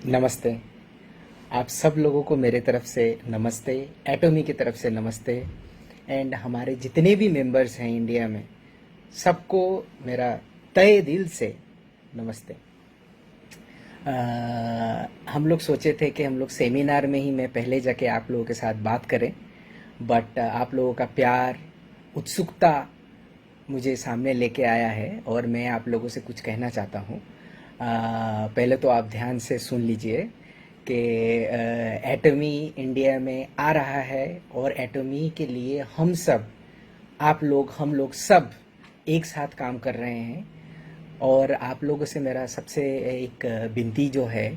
नमस्ते। आप सब लोगों को मेरे तरफ से नमस्ते, एटॉमी की तरफ से नमस्ते एंड हमारे जितने भी मेंबर्स हैं इंडिया में, सबको मेरा तहे दिल से नमस्ते। हम लोग सोचे थे कि हम लोग सेमिनार में ही मैं पहले जाके आप लोगों के साथ बात करें, बट आप लोगों का प्यार, उत्सुकता मुझे सामने लेके आया है और मैं आप लोगों से कुछ कहना चाहता हूँ। पहले तो आप ध्यान से सुन लीजिए कि एटमी इंडिया में आ रहा है और एटमी के लिए हम सब, आप लोग, हम लोग सब एक साथ काम कर रहे हैं। और आप लोगों से मेरा सबसे एक विनती जो है,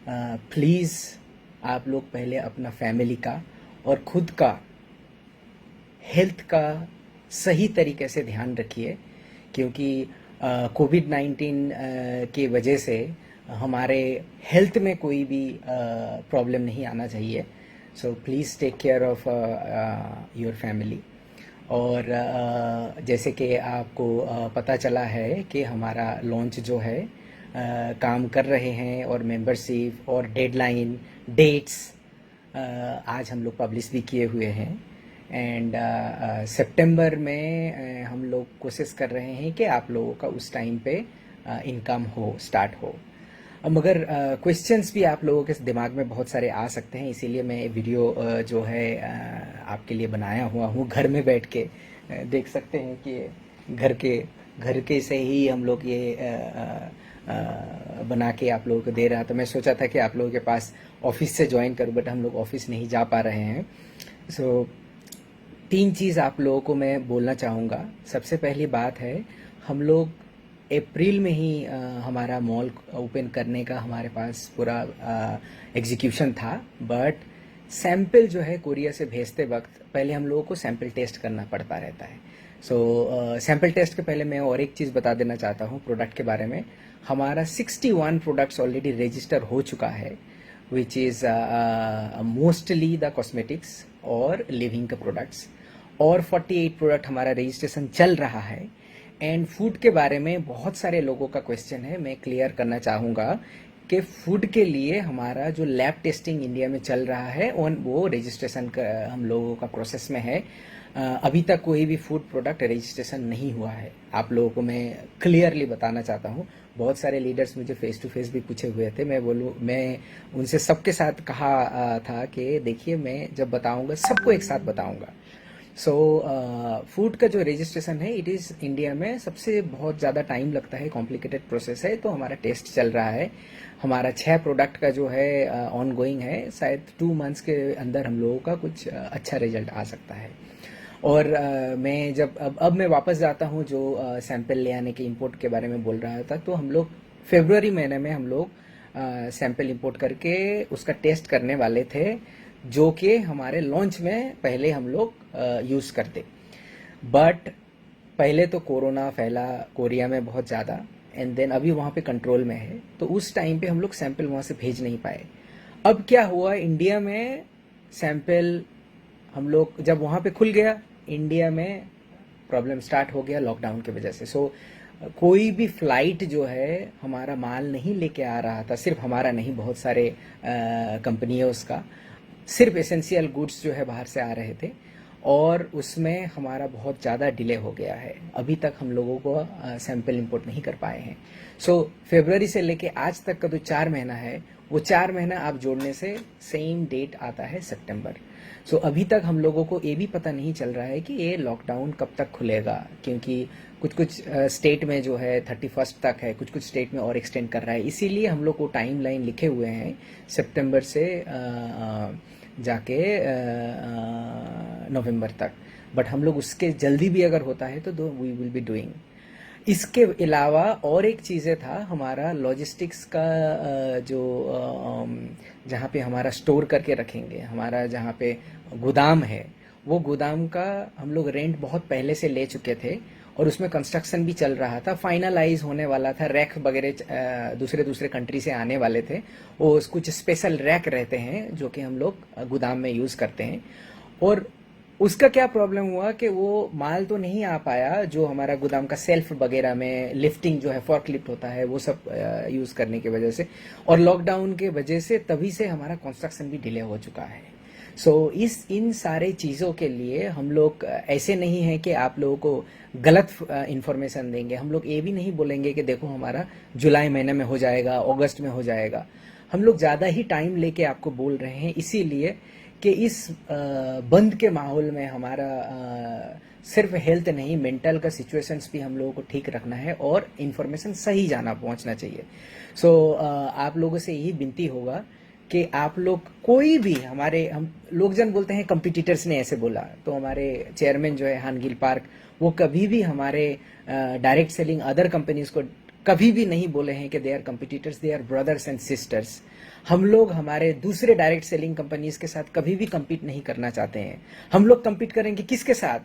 प्लीज़ आप लोग पहले अपना फैमिली का और खुद का हेल्थ का सही तरीके से ध्यान रखिए, क्योंकि कोविड-19 की वजह से हमारे हेल्थ में कोई भी प्रॉब्लम नहीं आना चाहिए। So please take care of your family. और जैसे कि आपको पता चला है कि हमारा लॉन्च जो है, काम कर रहे हैं और मेंबरशिप और डेडलाइन डेट्स आज हम लोग पब्लिश भी किए हुए हैं। एंड सितंबर में हम लोग कोशिश कर रहे हैं कि आप लोगों का उस टाइम पे इनकम हो, स्टार्ट हो। अब मगर क्वेश्चंस भी आप लोगों के दिमाग में बहुत सारे आ सकते हैं, इसीलिए मैं वीडियो जो है आपके लिए बनाया हुआ हूँ। घर में बैठ के देख सकते हैं कि घर के से ही हम लोग ये बना के आप लोगों को दे रहा था। मैं सोचा था कि आप लोगों के पास ऑफिस से ज्वाइन करूँ, बट हम लोग ऑफिस नहीं जा पा रहे हैं। सो 3 चीज़ आप लोगों को मैं बोलना चाहूँगा। सबसे पहली बात है, हम लोग अप्रैल में ही हमारा मॉल ओपन करने का हमारे पास पूरा एग्जीक्यूशन था, बट सैंपल जो है कोरिया से भेजते वक्त पहले हम लोगों को सैंपल टेस्ट करना पड़ता रहता है। सो सैंपल टेस्ट के पहले मैं और एक चीज़ बता देना चाहता हूँ प्रोडक्ट के बारे में। हमारा 61 प्रोडक्ट्स ऑलरेडी रजिस्टर हो चुका है, which is mostly the cosmetics और लिविंग के प्रोडक्ट्स, और 48 प्रोडक्ट हमारा रजिस्ट्रेशन चल रहा है। एंड फूड के बारे में बहुत सारे लोगों का क्वेश्चन है, मैं क्लियर करना चाहूँगा कि फूड के लिए हमारा जो लैब टेस्टिंग इंडिया में चल रहा है और वो रजिस्ट्रेशन का हम लोगों का प्रोसेस में है। अभी तक कोई भी फूड प्रोडक्ट रजिस्ट्रेशन नहीं हुआ है, आप लोगों को मैं क्लियरली बताना चाहता हूँ। बहुत सारे लीडर्स मुझे फेस टू फेस भी पूछे हुए थे, मैं उनसे सबके साथ कहा था कि देखिए, मैं जब बताऊँगा सबको एक साथ बताऊँगा। सो फूड का जो रजिस्ट्रेशन है, इट इज़ इंडिया में सबसे बहुत ज़्यादा टाइम लगता है, कॉम्प्लिकेटेड प्रोसेस है। तो हमारा टेस्ट चल रहा है, हमारा 6 प्रोडक्ट का जो है ऑन गोइंग है। शायद 2 मंथ्स के अंदर हम लोगों का कुछ अच्छा रिजल्ट आ सकता है। और मैं जब अब मैं वापस जाता हूँ जो सैंपल ले आने के इंपोर्ट के बारे में बोल रहा था, तो हम लोग फरवरी महीने में हम लोग सैंपल इंपोर्ट करके उसका टेस्ट करने वाले थे, जो कि हमारे लॉन्च में पहले हम लोग यूज़ करते। बट पहले तो कोरोना फैला कोरिया में बहुत ज़्यादा, एंड देन अभी वहाँ पे कंट्रोल में है, तो उस टाइम पे हम लोग सैंपल वहाँ से भेज नहीं पाए। अब क्या हुआ, इंडिया में सैंपल हम लोग जब वहाँ पे खुल गया, इंडिया में प्रॉब्लम स्टार्ट हो गया लॉकडाउन की वजह से। सो कोई भी फ्लाइट जो है हमारा माल नहीं लेके आ रहा था, सिर्फ हमारा नहीं, बहुत सारे कंपनियों का, सिर्फ एसेंशियल गुड्स जो है बाहर से आ रहे थे, और उसमें हमारा बहुत ज़्यादा डिले हो गया है। अभी तक हम लोगों को सैंपल इंपोर्ट नहीं कर पाए हैं। सो फरवरी से लेके आज तक का जो 4 महीना है, वो 4 महीना आप जोड़ने से सेम डेट आता है सितंबर। सो अभी तक हम लोगों को ये भी पता नहीं चल रहा है कि ये लॉकडाउन कब तक खुलेगा, क्योंकि कुछ कुछ स्टेट में जो है 31 तक है, कुछ कुछ स्टेट में और एक्सटेंड कर रहा है। इसीलिए हम लोग को टाइम लाइन लिखे हुए हैं सितंबर से जाके नवंबर तक। बट हम लोग उसके जल्दी भी अगर होता है तो वी विल बी डूइंग। इसके अलावा और एक चीज़ें था, हमारा लॉजिस्टिक्स का जो जहाँ पे हमारा स्टोर करके रखेंगे, हमारा जहाँ पे गोदाम है, वो गोदाम का हम लोग रेंट बहुत पहले से ले चुके थे, और उसमें कंस्ट्रक्शन भी चल रहा था, फाइनलाइज होने वाला था। रैक वगैरह दूसरे दूसरे कंट्री से आने वाले थे, वो कुछ स्पेशल रैक रहते हैं जो कि हम लोग गोदाम में यूज़ करते हैं। और उसका क्या प्रॉब्लम हुआ कि वो माल तो नहीं आ पाया, जो हमारा गोदाम का सेल्फ वगैरह में लिफ्टिंग जो है, फॉर्क लिफ्ट होता है, वो सब यूज़ करने की वजह से, और लॉकडाउन के वजह से तभी से हमारा कंस्ट्रक्शन भी डिले हो चुका है। सो इन सारे चीज़ों के लिए हम लोग ऐसे नहीं है कि आप लोगों को गलत इंफॉर्मेशन देंगे। हम लोग ये भी नहीं बोलेंगे कि देखो हमारा जुलाई महीने में हो जाएगा, अगस्त में हो जाएगा। हम लोग ज़्यादा ही टाइम लेके आपको बोल रहे हैं, इसीलिए कि इस बंद के माहौल में हमारा सिर्फ हेल्थ नहीं, मेंटल का सिचुएशंस भी हम लोगों को ठीक रखना है और इन्फॉर्मेशन सही जाना पहुंचना चाहिए। सो आप लोगों से यही विनती होगा कि आप लोग कोई भी हम लोग जन बोलते हैं कंपिटिटर्स ने ऐसे बोला, तो हमारे चेयरमैन जो है हानगिल पार्क, वो कभी भी हमारे डायरेक्ट सेलिंग अदर कंपनीज को कभी भी नहीं बोले हैं कि they are competitors, they are brothers and sisters. हम लोग हमारे दूसरे डायरेक्ट सेलिंग कंपनीज के साथ कभी भी compete नहीं करना चाहते हैं। हम लोग compete करेंगे किसके साथ?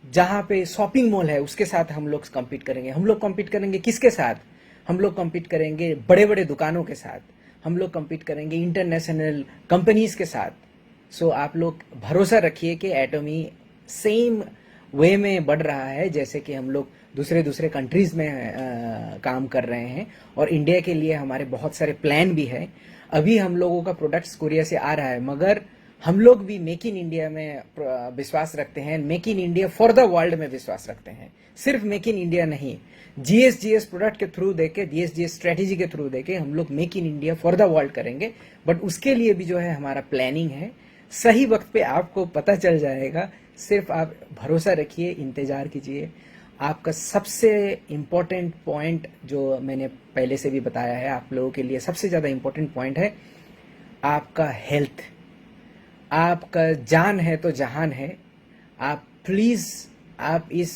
जहां पे शॉपिंग मॉल है उसके साथ हम लोग compete करेंगे। हम लोग compete करेंगे किसके साथ? हम लोग compete करेंगे बड़े बड़े दुकानों के साथ। हम लोग compete करेंगे इंटरनेशनल कंपनीज के साथ। सो आप लोग भरोसा रखिए कि एटमी सेम वे में बढ़ रहा है जैसे कि हम लोग दूसरे दूसरे कंट्रीज में काम कर रहे हैं, और इंडिया के लिए हमारे बहुत सारे प्लान भी है। अभी हम लोगों का प्रोडक्ट्स कोरिया से आ रहा है, मगर हम लोग भी मेक इन इंडिया में विश्वास रखते हैं, make in India for the world में विश्वास रखते हैं, सिर्फ मेक इन इंडिया नहीं। जीएसजीएस प्रोडक्ट के थ्रू देके, जीएसजीएस स्ट्रेटेजी के थ्रू देके हम लोग make in India for the world करेंगे। बट उसके लिए भी जो है हमारा प्लानिंग है, सही वक्त पे आपको पता चल जाएगा। सिर्फ आप भरोसा रखिए, इंतजार कीजिए। आपका सबसे इम्पोर्टेंट पॉइंट जो मैंने पहले से भी बताया है, आप लोगों के लिए सबसे ज़्यादा इम्पोर्टेंट पॉइंट है आपका हेल्थ। आपका जान है तो जहान है। आप प्लीज़, आप इस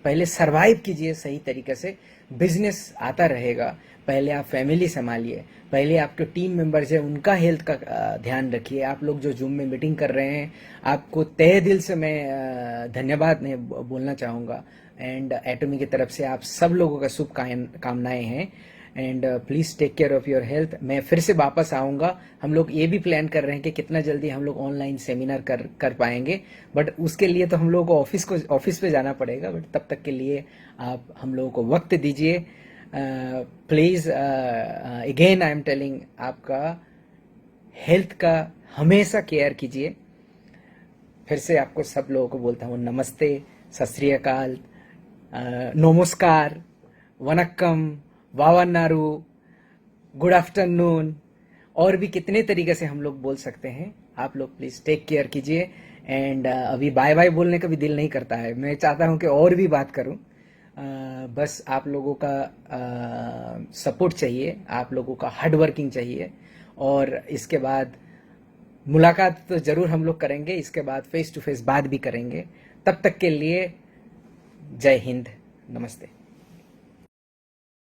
पहले सरवाइव कीजिए सही तरीके से। बिजनेस आता रहेगा, पहले आप फैमिली संभालिए, पहले आपके टीम मेंबर्स हैं उनका हेल्थ का ध्यान रखिए। आप लोग जो जूम में मीटिंग कर रहे हैं, आपको तहे दिल से मैं धन्यवाद मैं बोलना चाहूँगा। एंड एटमी की तरफ से आप सब लोगों का शुभ कामनाएं हैं। And please take care of your health. मैं फिर से वापस आऊँगा। हम लोग ये भी प्लान कर रहे हैं कि कितना जल्दी हम लोग ऑनलाइन सेमिनार कर पाएंगे, बट उसके लिए तो हम लोगों को ऑफिस पे जाना पड़ेगा। बट तब तक के लिए आप हम लोगों को वक्त दीजिए please. Again I am telling, आपका हेल्थ का हमेशा केयर कीजिए। फिर से आपको सब लोगों को बोलता हूँ नमस्ते, सत श्री अकाल, नमस्कार, वनक्कम, वावन्नारू, गुड आफ्टरनून, और भी कितने तरीके से हम लोग बोल सकते हैं। आप लोग प्लीज़ टेक केयर कीजिए। एंड अभी बाय बाय बोलने का भी दिल नहीं करता है, मैं चाहता हूँ कि और भी बात करूँ। बस आप लोगों का सपोर्ट चाहिए, आप लोगों का हार्ड वर्किंग चाहिए। और इसके बाद मुलाकात तो ज़रूर हम लोग करेंगे, इसके बाद फेस टू फेस बात भी करेंगे। तब तक के लिए जय हिंद, नमस्ते।